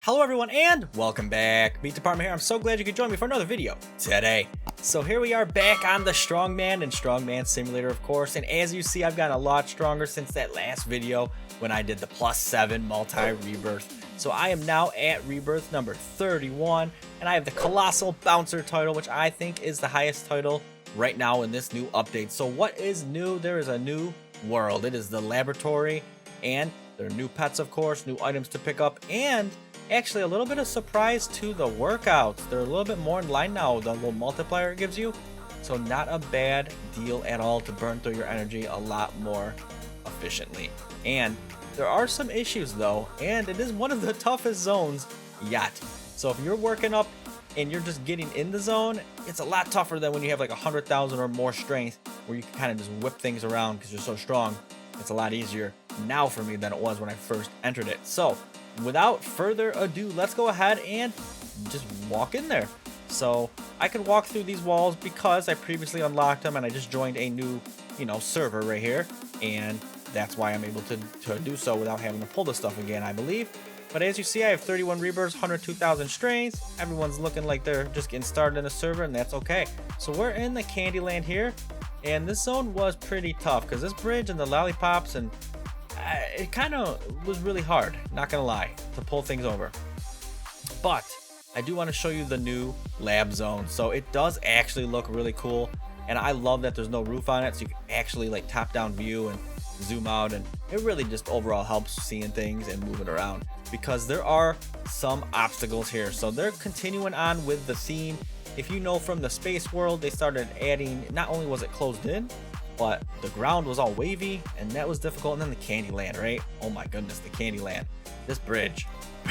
Hello everyone and welcome back. Meat Department here. I'm so glad you could join me for another video today. So here we are back on the Strongman and Strongman Simulator, of course. And as you see, I've gotten a lot stronger since that last video when I did the +7 multi-rebirth. So I am now at rebirth number 31 and I have the Colossal Bouncer title, which I think is the highest title right now in this new update. So what is new? There is a new world. It is the laboratory and there are new pets, of course, new items to pick up, and actually a little bit of surprise to the workouts. They're a little bit more in line now, the little multiplier it gives you. So not a bad deal at all to burn through your energy a lot more efficiently. And there are some issues though, and it is one of the toughest zones yet. So if you're working up and you're just getting in the zone, it's a lot tougher than when you have like 100,000 or more strength, where you can kind of just whip things around because you're so strong. It's a lot easier now for me than it was when I first entered it. So without further ado, let's go ahead and just walk in there. So I can walk through these walls because I previously unlocked them and I just joined a new, server right here. And that's why I'm able to do so without having to pull the stuff again, I believe. But as you see, I have 31 rebirths, 102,000 strengths. Everyone's looking like they're just getting started in the server, and that's okay. So we're in the Candyland here. And this zone was pretty tough because this bridge and the lollipops, and it kind of was really hard, not gonna lie, to pull things over. But I do want to show you the new lab zone. So it does actually look really cool, and I love that there's no roof on it, so you can actually like top down view and zoom out, and it really just overall helps seeing things and moving around because there are some obstacles here. So they're continuing on with the theme. If you know from the space world, they started adding, not only was it closed in, but the ground was all wavy and that was difficult. And then the Candyland, right? Oh my goodness, the Candyland. This bridge,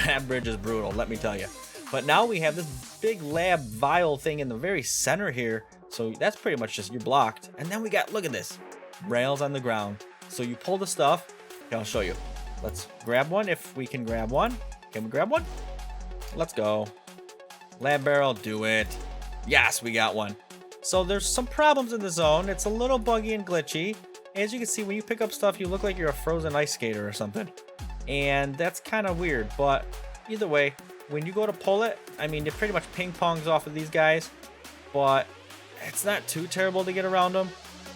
that bridge is brutal, let me tell you. But now we have this big lab vial thing in the very center here. So that's pretty much just, you're blocked. And then we got, look at this, rails on the ground. So you pull the stuff. Okay, I'll show you. Let's grab one if we can grab one. Can we grab one? Let's go. Lab barrel, do it. Yes, we got one. So there's some problems in the zone. It's a little buggy and glitchy. As you can see, when you pick up stuff, you look like you're a frozen ice skater or something. And that's kind of weird, but either way, when you go to pull it, I mean, it pretty much ping pongs off of these guys, but it's not too terrible to get around them.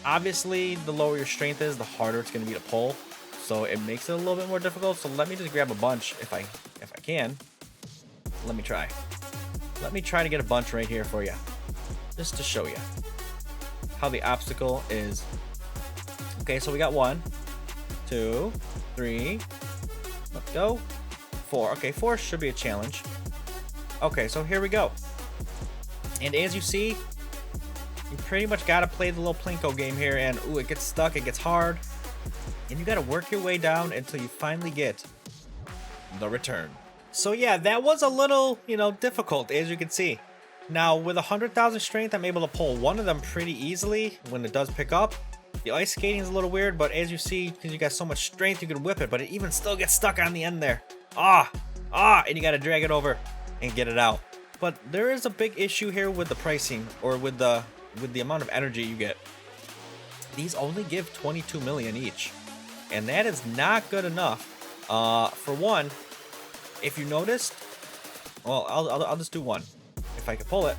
Obviously, the lower your strength is, the harder it's going to be to pull. So it makes it a little bit more difficult. So let me just grab a bunch if I can. Let me try. Let me try to get a bunch right here for you, just to show you how the obstacle is. Okay, so we got 1, 2, 3, let's go, 4. Okay, 4 should be a challenge. Okay, so here we go. And as you see, you pretty much got to play the little Plinko game here, and ooh, it gets stuck, it gets hard, and you got to work your way down until you finally get the return. So yeah, that was a little, difficult, as you can see. Now, with 100,000 strength, I'm able to pull one of them pretty easily when it does pick up. The ice skating is a little weird, but as you see, because you got so much strength, you can whip it, but it even still gets stuck on the end there. And you got to drag it over and get it out. But there is a big issue here with the pricing, or with the amount of energy you get. These only give 22 million each, and that is not good enough. For one, if you noticed, well, I'll just do one. If I can pull it,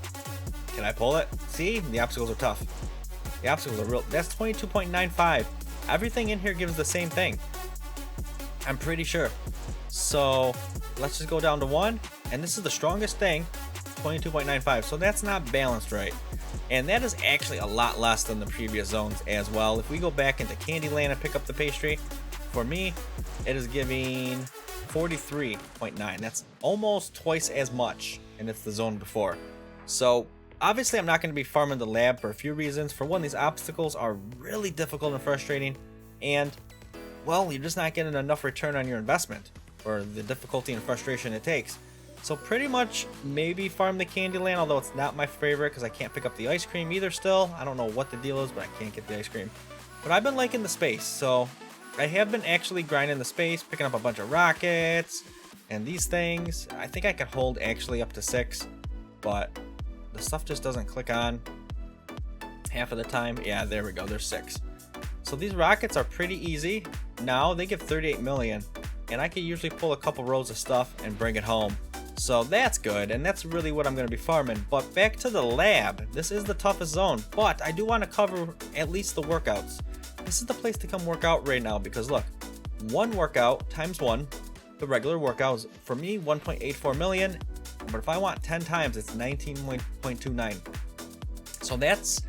can I pull it? See, the obstacles are tough. The obstacles are real. That's 22.95. Everything in here gives the same thing, I'm pretty sure. So let's just go down to 1, and this is the strongest thing, 22.95. So that's not balanced right, and that is actually a lot less than the previous zones as well. If we go back into Candyland and pick up the pastry, for me, it is giving 43.9. That's almost twice as much, and it's the zone before. So obviously I'm not going to be farming the lab for a few reasons. For one, these obstacles are really difficult and frustrating, and well, you're just not getting enough return on your investment for the difficulty and frustration it takes. So pretty much maybe farm the Candyland, although it's not my favorite because I can't pick up the ice cream either still. I don't know what the deal is, but I can't get the ice cream. But I've been liking the space, so I have been actually grinding the space, picking up a bunch of rockets and these things. I think I could hold actually up to 6, but the stuff just doesn't click on half of the time. Yeah, there we go, there's 6. So these rockets are pretty easy. Now they give 38 million. and I can usually pull a couple rows of stuff and bring it home. So that's good, and that's really what I'm going to be farming. But back to the lab. This is the toughest zone, but I do want to cover at least the workouts. This is the place to come work out right now because look, one workout times one, the regular workout is for me 1.84 million, but if I want 10 times, it's 19.29. So that's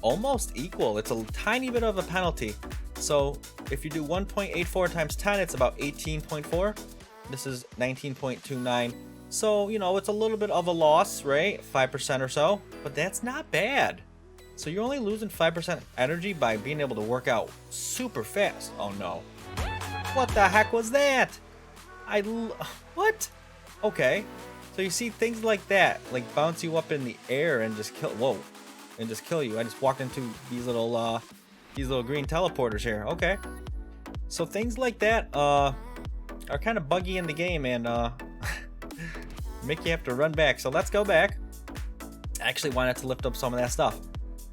almost equal. It's a tiny bit of a penalty. So if you do 1.84 times 10, it's about 18.4. This is 19.29. So, you know, it's a little bit of a loss, right? 5% or so, but that's not bad. So you're only losing 5% energy by being able to work out super fast. Oh no. What the heck was that? What? Okay. So you see things like that, like bounce you up in the air and just kill, whoa, and just kill you. I just walked into these little green teleporters here. Okay. So things like that, are kind of buggy in the game and, make you have to run back. So let's go back. I actually wanted to lift up some of that stuff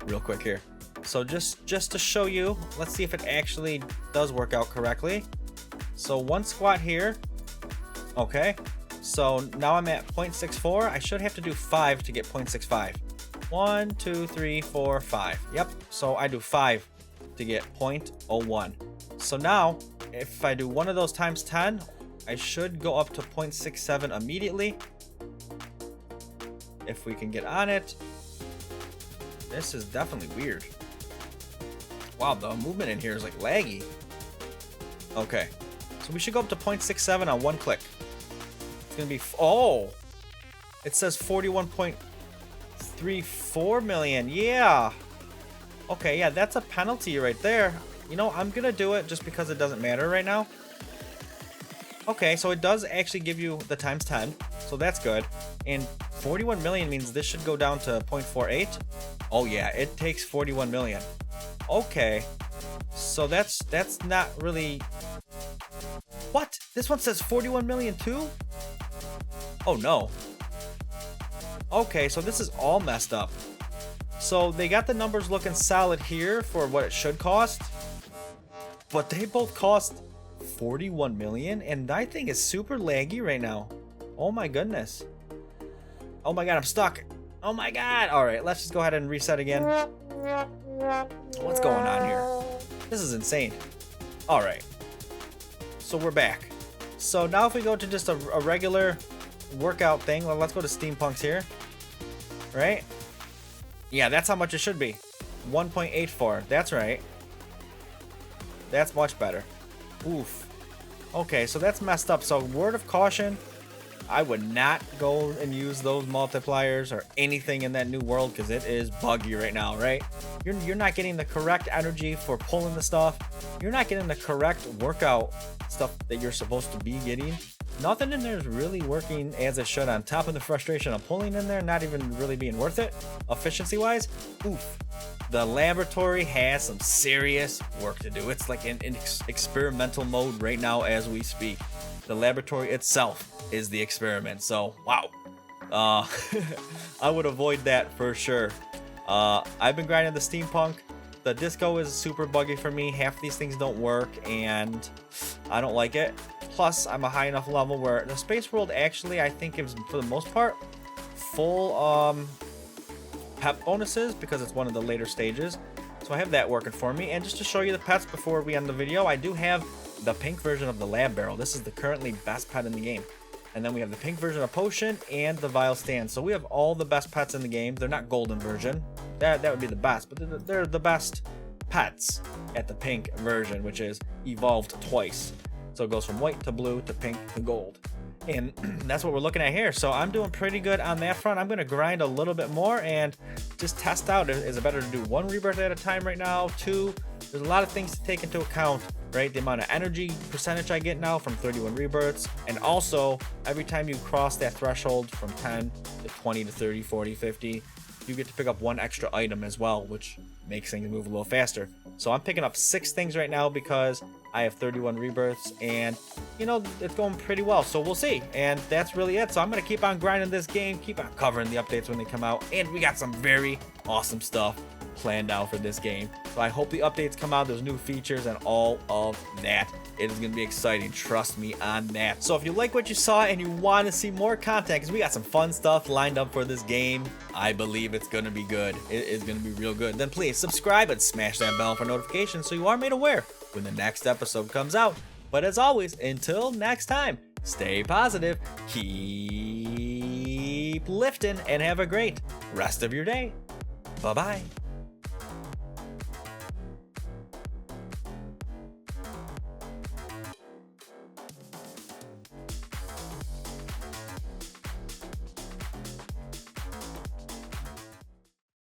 real quick here. So just to show you, let's see if it actually does work out correctly. So one squat here. Okay. So now I'm at 0.64. I should have to do 5 to get 0.65. 1, 2, 3, 4, 5. Yep. So I do 5 to get 0.01. So now if I do one of those times 10, I should go up to 0.67 immediately. If we can get on it. This is definitely weird. Wow, the movement in here is like laggy. Okay. So we should go up to 0.67 on one click. It's gonna be, oh! It says 41.34 million, yeah! Okay, yeah, that's a penalty right there. You know, I'm gonna do it just because it doesn't matter right now. Okay, so it does actually give you the times 10, so that's good. And 41 million means this should go down to 0.48. Oh yeah, it takes 41 million. Okay, so that's not really... What? This one says 41 million too? Oh no. Okay, so this is all messed up. So they got the numbers looking solid here for what it should cost, but they both cost 41 million, and that thing is super laggy right now. Oh my goodness. Oh my god, I'm stuck. Oh my god. All right, let's just go ahead and reset again. What's going on here? This is insane. All right. So we're back. So now if we go to just a regular workout thing, well, let's go to Steampunks here. Right? Yeah, that's how much it should be. 1.84. That's right. That's much better. Oof. Okay, so that's messed up. So word of caution, I would not go and use those multipliers or anything in that new world because it is buggy right now, right? You're not getting the correct energy for pulling the stuff. You're not getting the correct workout stuff that you're supposed to be getting. Nothing in there is really working as it should, on top of the frustration of pulling in there, not even really being worth it, efficiency-wise. Oof. The laboratory has some serious work to do. It's like in experimental mode right now as we speak. The laboratory itself is the experiment. So, wow. I would avoid that for sure. I've been grinding the steampunk. The disco is super buggy for me. Half these things don't work, and I don't like it. Plus, I'm a high enough level where the space world actually, I think, is for the most part full pet bonuses because it's one of the later stages. So I have that working for me. And just to show you the pets before we end the video, I do have the pink version of the lab barrel. This is the currently best pet in the game. And then we have the pink version of potion and the vial stand. So we have all the best pets in the game. They're not golden version. That would be the best, but they're the best pets at the pink version, which is evolved twice. So it goes from white to blue to pink to gold. And that's what we're looking at here. So I'm doing pretty good on that front. I'm going to grind a little bit more and just test out. Is it better to do 1 rebirth at a time right now? 2? There's a lot of things to take into account, right? The amount of energy percentage I get now from 31 rebirths. And also, every time you cross that threshold from 10 to 20 to 30, 40, 50, you get to pick up 1 extra item as well, which makes things move a little faster. So I'm picking up 6 things right now because I have 31 rebirths, and you know, it's going pretty well, so we'll see. And that's really it. So I'm gonna keep on grinding this game, keep on covering the updates when they come out, and we got some very awesome stuff planned out for this game. So I hope the updates come out, those new features and all of that. It is going to be exciting, trust me on that. So if you like what you saw and you want to see more content, because we got some fun stuff lined up for this game, I believe it's going to be good. It is going to be real good. Then please subscribe and smash that bell for notifications so you are made aware when the next episode comes out. But as always, until next time, stay positive, keep lifting, and have a great rest of your day. Bye-bye.